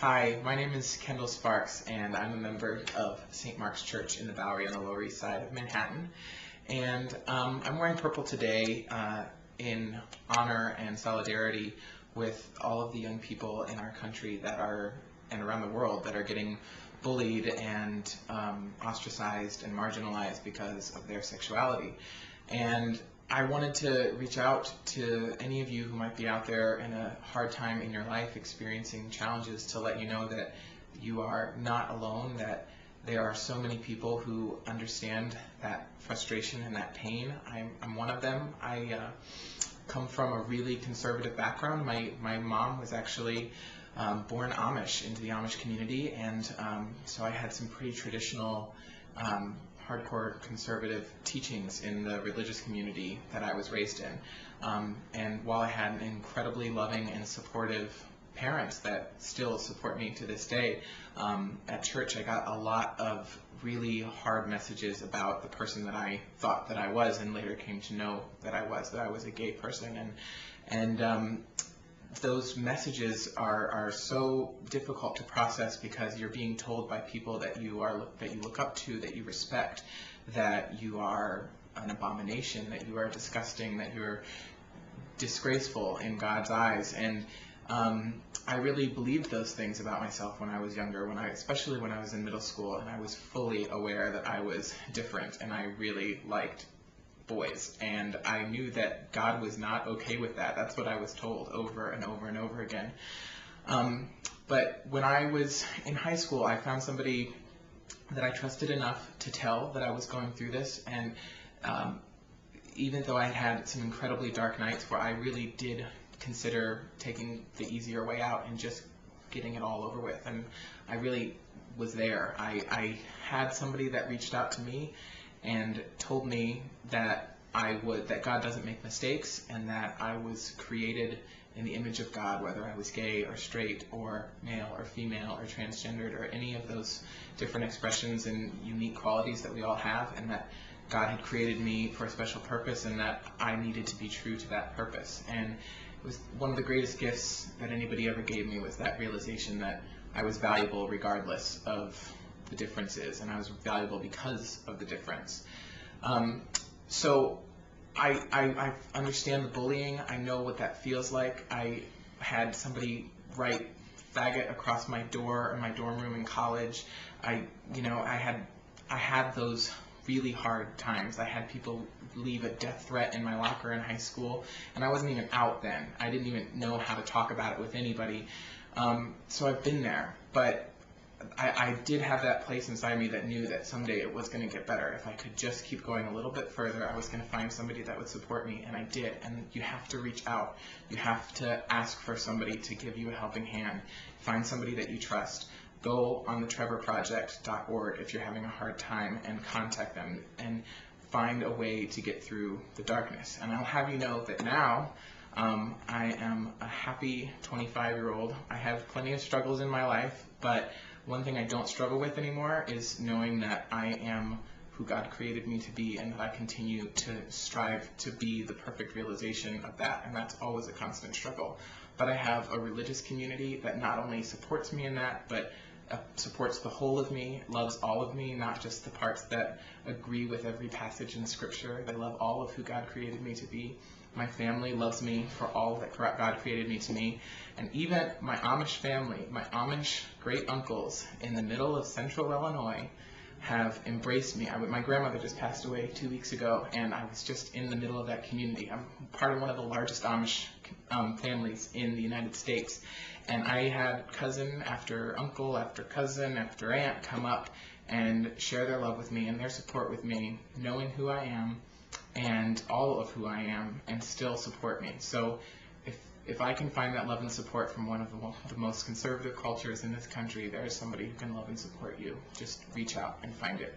Hi, my name is Kendall Sparks, and I'm a member of St. Mark's Church in the Bowery on the Lower East Side of Manhattan. And I'm wearing purple today in honor and solidarity with all of the young people in our country and around the world that are getting bullied and ostracized and marginalized because of their sexuality. And I wanted to reach out to any of you who might be out there in a hard time in your life experiencing challenges to let you know that you are not alone, that there are so many people who understand that frustration and that pain. I'm one of them. I come from a really conservative background. My mom was actually born Amish into the Amish community, and so I had some pretty traditional hardcore conservative teachings in the religious community that I was raised in. And while I had incredibly loving and supportive parents that still support me to this day, at church I got a lot of really hard messages about the person that I thought that I was and later came to know that I was a gay person. And those messages are so difficult to process because you're being told by people that you look up to, that you respect, that you are an abomination, that you are disgusting, that you're disgraceful in God's eyes. And I really believed those things about myself when I was younger, especially when I was in middle school, and I was fully aware that I was different and I really liked boys, and I knew that God was not okay with that. That's what I was told over and over and over again. But when I was in high school, I found somebody that I trusted enough to tell that I was going through this, and even though I had some incredibly dark nights where I really did consider taking the easier way out and just getting it all over with, and I really was there. I had somebody that reached out to me and told me that God doesn't make mistakes, and that I was created in the image of God, whether I was gay or straight or male or female or transgendered or any of those different expressions and unique qualities that we all have, and that God had created me for a special purpose, and that I needed to be true to that purpose. And it was one of the greatest gifts that anybody ever gave me, was that realization that I was valuable regardless of the differences, and I was valuable because of the difference. So I understand the bullying. I know what that feels like. I had somebody write faggot across my door in my dorm room in college. I had those really hard times. I had people leave a death threat in my locker in high school, and I wasn't even out then. I didn't even know how to talk about it with anybody. So I've been there, but I did have that place inside me that knew that someday it was going to get better. If I could just keep going a little bit further, I was going to find somebody that would support me, and I did. And you have to reach out. You have to ask for somebody to give you a helping hand. Find somebody that you trust. Go on the trevorproject.org if you're having a hard time and contact them and find a way to get through the darkness. And I'll have you know that now I am a happy 25-year-old. I have plenty of struggles in my life, but one thing I don't struggle with anymore is knowing that I am who God created me to be, and that I continue to strive to be the perfect realization of that, and that's always a constant struggle. But I have a religious community that not only supports me in that, but supports the whole of me, loves all of me, not just the parts that agree with every passage in Scripture. They love all of who God created me to be. My family loves me for all that God created me to be. And even my Amish family, my Amish great uncles in the middle of central Illinois have embraced me. My grandmother just passed away 2 weeks ago, and I was just in the middle of that community. I'm part of one of the largest Amish families in the United States. And I had cousin after uncle after cousin after aunt come up and share their love with me and their support with me, knowing who I am and all of who I am, and still support me. So if I can find that love and support from one of the most conservative cultures in this country, there is somebody who can love and support you. Just reach out and find it.